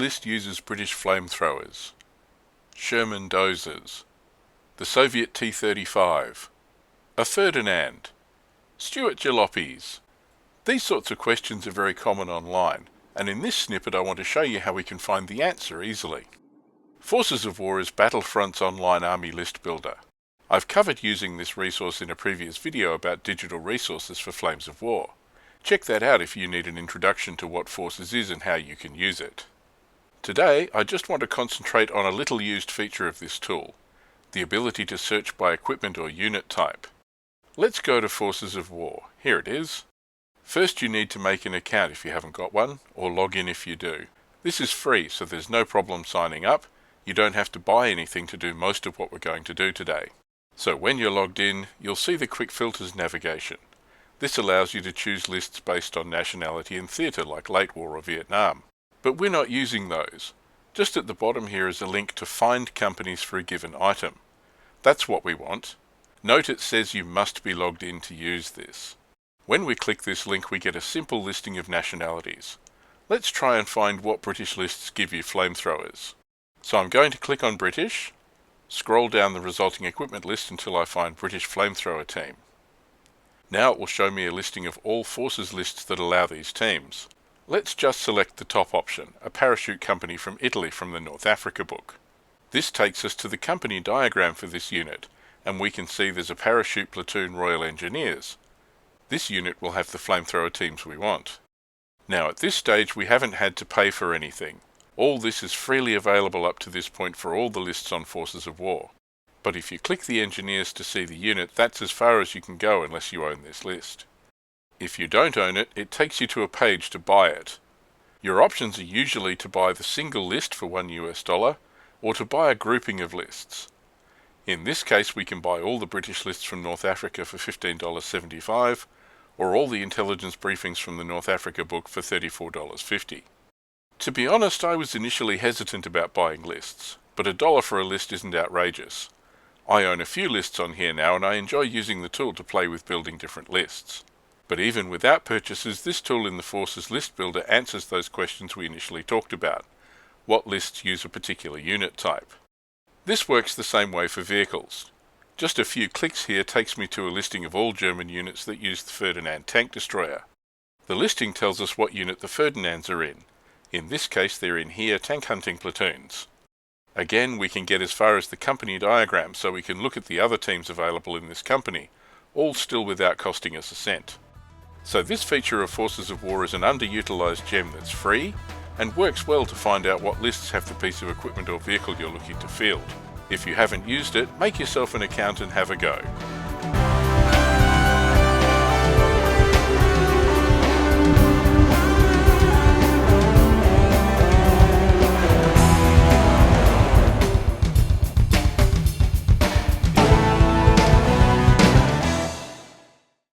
list uses British flamethrowers, Sherman dozers, the Soviet T-35, a Ferdinand, Stuart jalopies. These sorts of questions are very common online, and in this snippet I want to show you how we can find the answer easily. Forces of War is Battlefront's online army list builder. I've covered using this resource in a previous video about digital resources for Flames of War. Check that out if you need an introduction to what Forces is and how you can use it. Today, I just want to concentrate on a little used feature of this tool, the ability to search by equipment or unit type. Let's go to Forces of War. Here it is. First, you need to make an account if you haven't got one, or log in if you do. This is free, so there's no problem signing up. You don't have to buy anything to do most of what we're going to do today. So when you're logged in, you'll see the Quick Filters navigation. This allows you to choose lists based on nationality and theatre like late war or Vietnam. But we're not using those. Just at the bottom here is a link to find companies for a given item. That's what we want. Note it says you must be logged in to use this. When we click this link, we get a simple listing of nationalities. Let's try and find what British lists give you flamethrowers. So I'm going to click on British, scroll down the resulting equipment list until I find British Flamethrower Team. Now it will show me a listing of all forces lists that allow these teams. Let's just select the top option, a parachute company from Italy from the North Africa book. This takes us to the company diagram for this unit, and we can see there's a parachute platoon Royal Engineers. This unit will have the flamethrower teams we want. Now at this stage we haven't had to pay for anything. All this is freely available up to this point for all the lists on Forces of War. But if you click the Engineers to see the unit, that's as far as you can go unless you own this list. If you don't own it, it takes you to a page to buy it. Your options are usually to buy the single list for $1 or to buy a grouping of lists. In this case we can buy all the British lists from North Africa for $15.75 or all the intelligence briefings from the North Africa book for $34.50. To be honest, I was initially hesitant about buying lists, but $1 for a list isn't outrageous. I own a few lists on here now and I enjoy using the tool to play with building different lists. But even without purchases, this tool in the Forces List Builder answers those questions we initially talked about. What lists use a particular unit type? This works the same way for vehicles. Just a few clicks here takes me to a listing of all German units that use the Ferdinand tank destroyer. The listing tells us what unit the Ferdinands are in. In this case they're in here tank hunting platoons. Again, we can get as far as the company diagram so we can look at the other teams available in this company, all still without costing us a cent. So this feature of Forces of War is an underutilized gem that's free and works well to find out what lists have the piece of equipment or vehicle you're looking to field. If you haven't used it, make yourself an account and have a go.